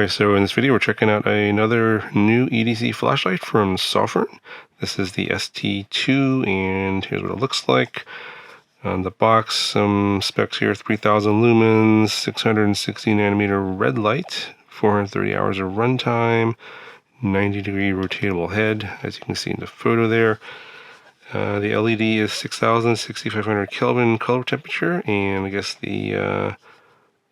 Alright, so in this video we're checking out another new EDC flashlight from SOFIRN. This is the ST2 and here's what it looks like. On the box, some specs here: 3000 lumens, 660 nanometer red light, 430 hours of runtime, 90-degree rotatable head, as you can see in the photo there. The LED is 6000, 6500 Kelvin color temperature, and I guess the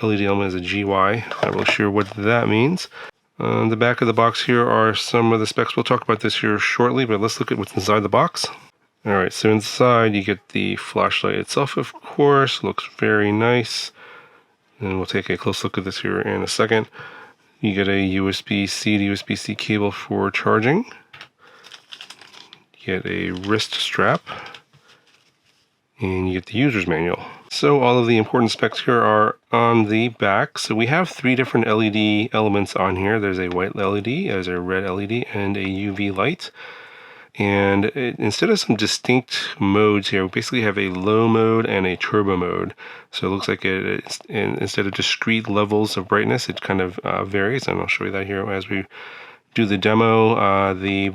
LED element is a GY. Not really sure what that means. On the back of the box here are some of the specs. We'll talk about this here shortly, but let's look at what's inside the box. Alright, so inside you get the flashlight itself, of course. Looks very nice. And we'll take a close look at this here in a second. You get a USB-C to USB-C cable for charging. You get a wrist strap. And you get the user's manual. So all of the important specs here are on the back. So we have three different LED elements on here. There's a white LED, there's a red LED, and a UV light. And instead of some distinct modes here, we basically have a low mode and a turbo mode. So it looks like instead of discrete levels of brightness, it kind of varies. And I'll show you that here as we do the demo. The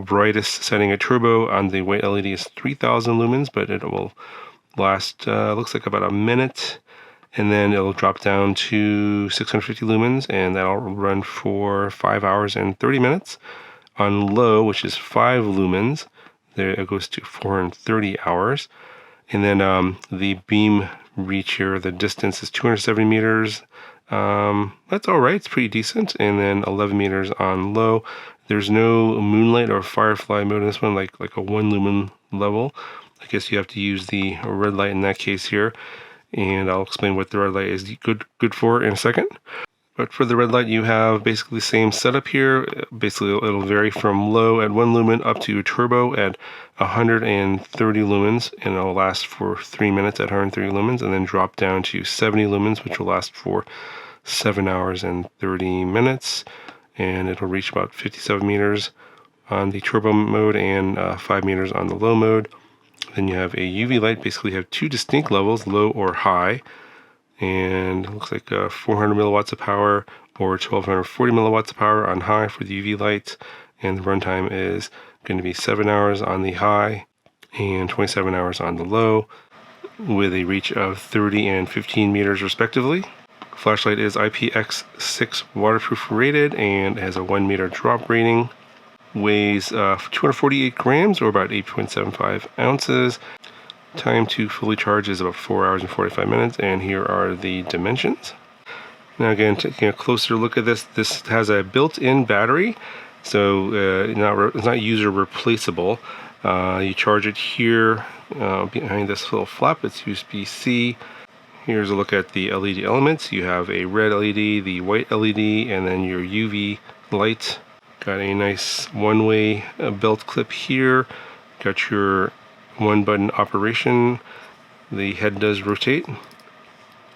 brightest setting of turbo on the white LED is 3000 lumens, but it will last, looks like about a minute, and then it'll drop down to 650 lumens, and that'll run for 5 hours and 30 minutes. On low, which is 5 lumens, there it goes to 430 hours. And then the beam reach here, the distance is 270 meters. That's all right, it's pretty decent. And then 11 meters on low. There's no moonlight or firefly mode in this one, like a 1 lumen level. I guess you have to use the red light in that case here, and I'll explain what the red light is good for in a second. But for the red light, you have basically the same setup here. Basically, it'll vary from low at 1 lumen up to turbo at 130 lumens, and it'll last for 3 minutes at 130 lumens, and then drop down to 70 lumens, which will last for 7 hours and 30 minutes, and it'll reach about 57 meters on the turbo mode and 5 meters on the low mode. Then you have a UV light. Basically you have two distinct levels, low or high, and it looks like 400 milliwatts of power or 1240 milliwatts of power on high for the UV light, and the runtime is going to be 7 hours on the high and 27 hours on the low, with a reach of 30 and 15 meters respectively. Flashlight is IPX6 waterproof rated and has a 1 meter drop rating. Weighs 248 grams or about 8.75 ounces. Time to fully charge is about 4 hours and 45 minutes, and here are the dimensions. Now again, taking a closer look at this, this has a built-in battery, so it's not user replaceable. You charge it here behind this little flap. It's USB-C. Here's a look at the LED elements. You have a red LED, the white LED, and then your UV light. Got a nice one-way belt clip here. Got your one-button operation. The head does rotate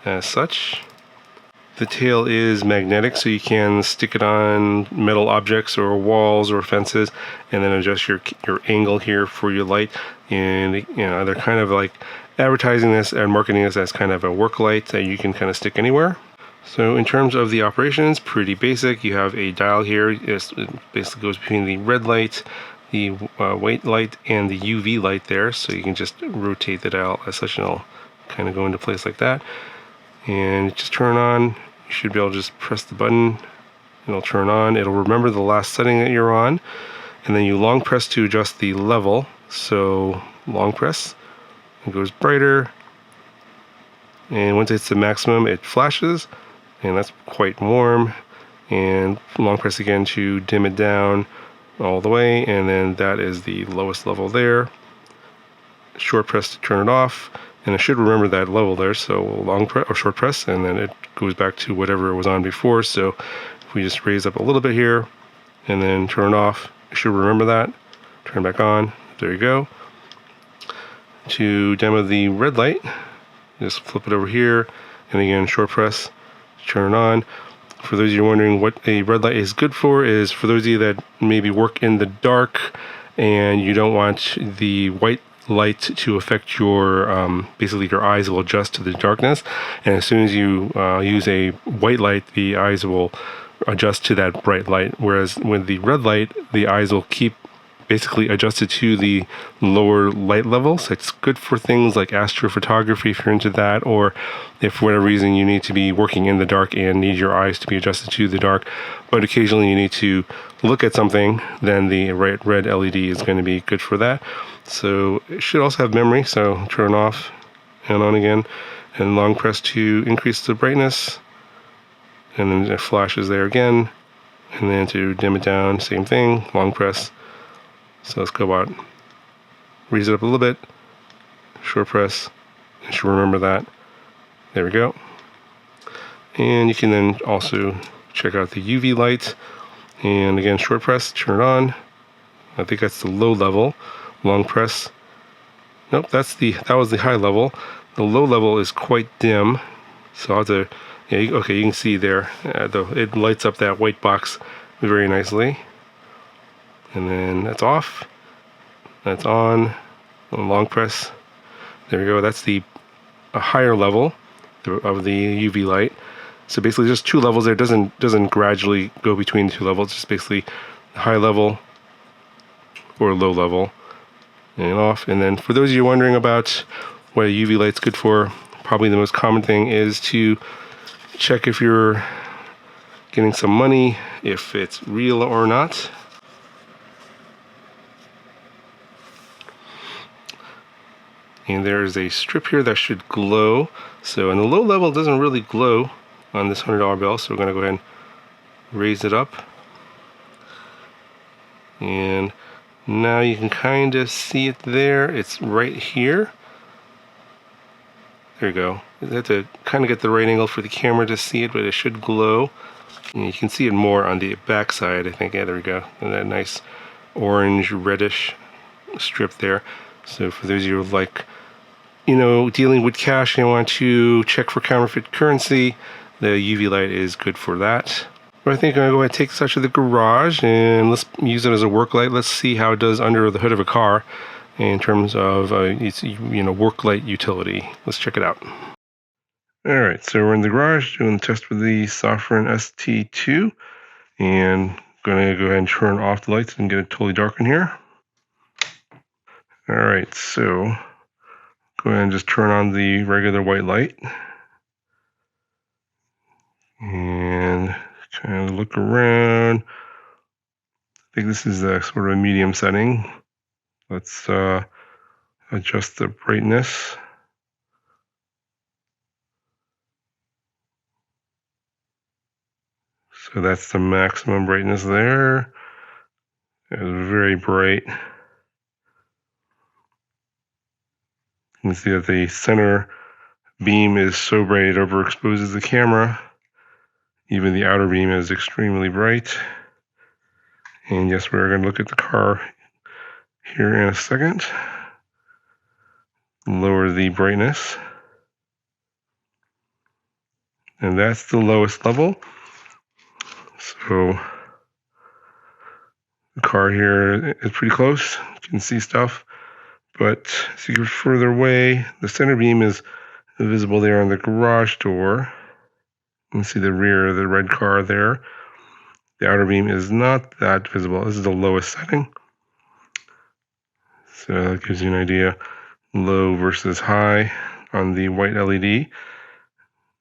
as such. The tail is magnetic, so you can stick it on metal objects or walls or fences, and then adjust your angle here for your light. And you know, they're kind of like advertising this and marketing this as kind of a work light that you can kind of stick anywhere. So in terms of the operations, pretty basic. You have a dial here. It basically goes between the red light, the white light, and the UV light there. So you can just rotate the dial as such, and it'll kind of go into place like that. And just turn on. You should be able to just press the button. It'll turn on. It'll remember the last setting that you're on. And then you long press to adjust the level. So long press. It goes brighter. And once it's the maximum, it flashes. And that's quite warm. And long press again to dim it down all the way, and then that is the lowest level there. Short press to turn it off, and it should remember that level there, so long press or short press, and then it goes back to whatever it was on before. So if we just raise up a little bit here and then turn it off, it should remember that. Turn it back on. There you go. To demo the red light, just flip it over here, and again short press, turn it on. For those of you wondering what a red light is good for, is for those of you that maybe work in the dark and you don't want the white light to affect your, basically your eyes will adjust to the darkness. And as soon as you use a white light, the eyes will adjust to that bright light. Whereas with the red light, the eyes will keep basically adjusted to the lower light level. So it's good for things like astrophotography if you're into that, or if for whatever reason you need to be working in the dark and need your eyes to be adjusted to the dark, but occasionally you need to look at something, then the red LED is going to be good for that. So it should also have memory, so turn off and on again, and long press to increase the brightness, and then it flashes there again, and then to dim it down, same thing, long press. So let's go out, raise it up a little bit, short press, you should remember that. There we go. And you can then also check out the UV light, and again, short press, turn it on. I think that's the low level. Long press. Nope, that was the high level. The low level is quite dim, so I'll have to, yeah, okay, you can see there, it lights up that white box very nicely. And then that's off, that's on, long press. There we go, that's a higher level of the UV light. So basically just two levels there, doesn't gradually go between the two levels, just basically high level or low level, and off. And then for those of you wondering about what a UV light's good for, probably the most common thing is to check if you're getting some money, if it's real or not. And there's a strip here that should glow. So in the low level, it doesn't really glow on this $100 bill. So we're gonna go ahead and raise it up. And now you can kind of see it there. It's right here. There you go. You have to kind of get the right angle for the camera to see it, but it should glow. And you can see it more on the back side, I think. Yeah, there we go. And that nice orange reddish strip there. So for those of you who like, dealing with cash and want to check for counterfeit currency, the UV light is good for that. But I think I'm going to go ahead and take this out to the garage and let's use it as a work light. Let's see how it does under the hood of a car in terms of its work light utility. Let's check it out. All right, so we're in the garage doing the test with the SOFIRN ST2, and going to go ahead and turn off the lights and get it totally dark in here. All right, so go ahead and just turn on the regular white light and kind of look around. I think this is a sort of a medium setting. Let's adjust the brightness. So that's the maximum brightness there. It's very bright. You can see that the center beam is so bright it overexposes the camera. Even the outer beam is extremely bright. And yes, we're going to look at the car here in a second. Lower the brightness. And that's the lowest level. So the car here is pretty close. You can see stuff. But as you get further away, the center beam is visible there on the garage door. You can see the rear of the red car there. The outer beam is not that visible. This is the lowest setting. So that gives you an idea. Low versus high on the white LED.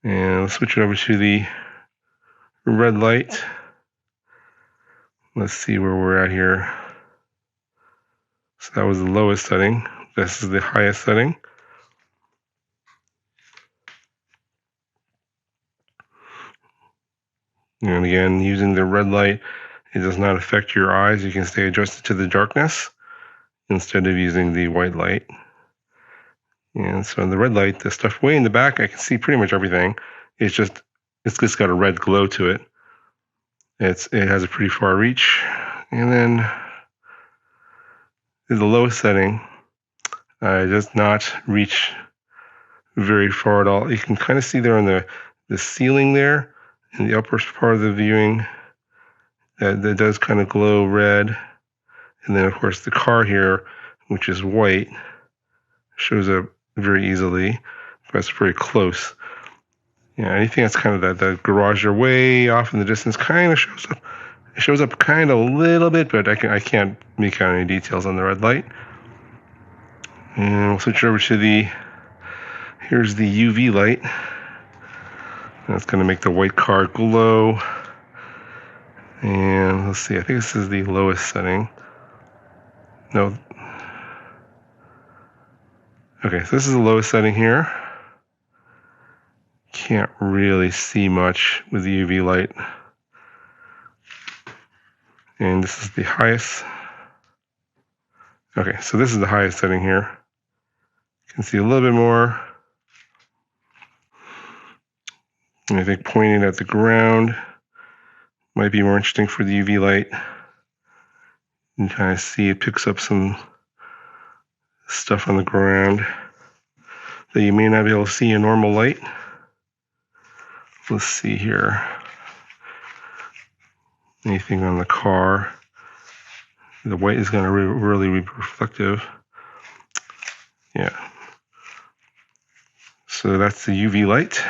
And let's switch it over to the red light. Let's see where we're at here. So that was the lowest setting. This is the highest setting. And again, using the red light, it does not affect your eyes. You can stay adjusted to the darkness instead of using the white light. And so in the red light, the stuff way in the back, I can see pretty much everything. It's just got a red glow to it. It has a pretty far reach. And then the lowest setting does not reach very far at all. You can kind of see there on the ceiling there, in the upper part of the viewing, that does kind of glow red. And then of course the car here, which is white, shows up very easily. That's pretty close. Yeah, anything that's kind of that garage are way off in the distance kind of shows up. It shows up kind of a little bit, but I can't make out any details on the red light. And we'll switch over to here's the UV light. That's going to make the white car glow. And let's see, I think this is the lowest setting. No. Okay, so this is the lowest setting here. Can't really see much with the UV light. And this is the highest. Okay, so this is the highest setting here. You can see a little bit more. And I think pointing at the ground might be more interesting for the UV light. You can kind of see it picks up some stuff on the ground that you may not be able to see in normal light. Let's see here. Anything on the car. The white is going to really be reflective. Yeah. So that's the UV light.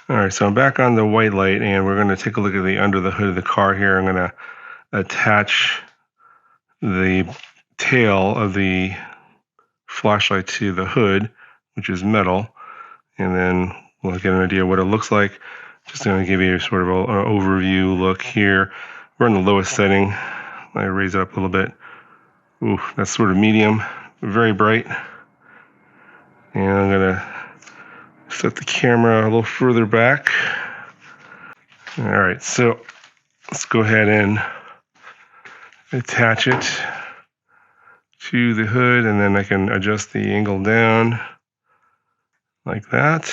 All right, so I'm back on the white light, and we're going to take a look at the under the hood of the car here. I'm going to attach the tail of the flashlight to the hood, which is metal, and then we'll get an idea of what it looks like. Just going to give you sort of an overview look here. We're in the lowest setting. I raise it up a little bit. Ooh, that's sort of medium, very bright. And I'm going to set the camera a little further back. All right, so let's go ahead and attach it to the hood, and then I can adjust the angle down like that.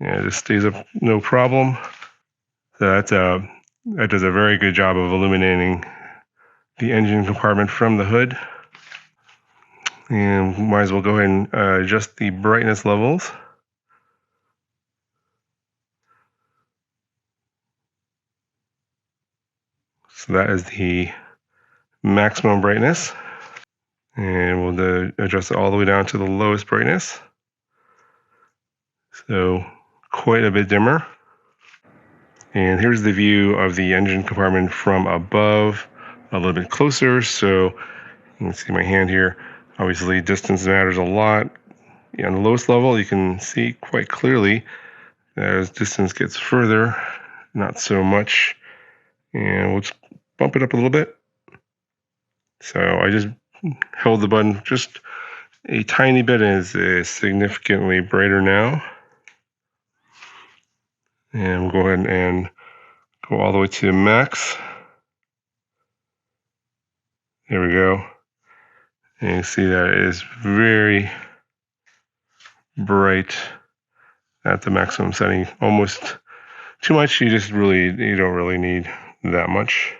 Yeah, it just stays up no problem. So that does a very good job of illuminating the engine compartment from the hood. And might as well go ahead and adjust the brightness levels. So that is the maximum brightness. And we'll adjust it all the way down to the lowest brightness. So quite a bit dimmer. And here's the view of the engine compartment from above, a little bit closer. So you can see my hand here. Obviously, distance matters a lot. On the lowest level, you can see quite clearly as distance gets further, not so much. And we'll just bump it up a little bit. So I just held the button just a tiny bit, and it's significantly brighter now. And we'll go ahead and go all the way to max. There we go. And you see that it is very bright at the maximum setting. Almost too much. You don't really need that much.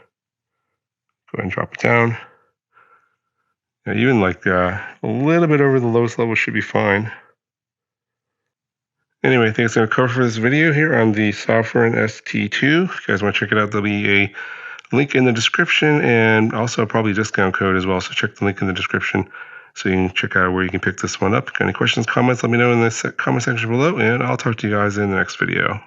Go ahead and drop it down. Now, even like a little bit over the lowest level should be fine. Anyway, I think it's going to cover for this video here on the SOFIRN ST2. If you guys want to check it out, there'll be a link in the description, and also probably a discount code as well. So check the link in the description so you can check out where you can pick this one up. If you got any questions, comments, let me know in the comment section below, and I'll talk to you guys in the next video.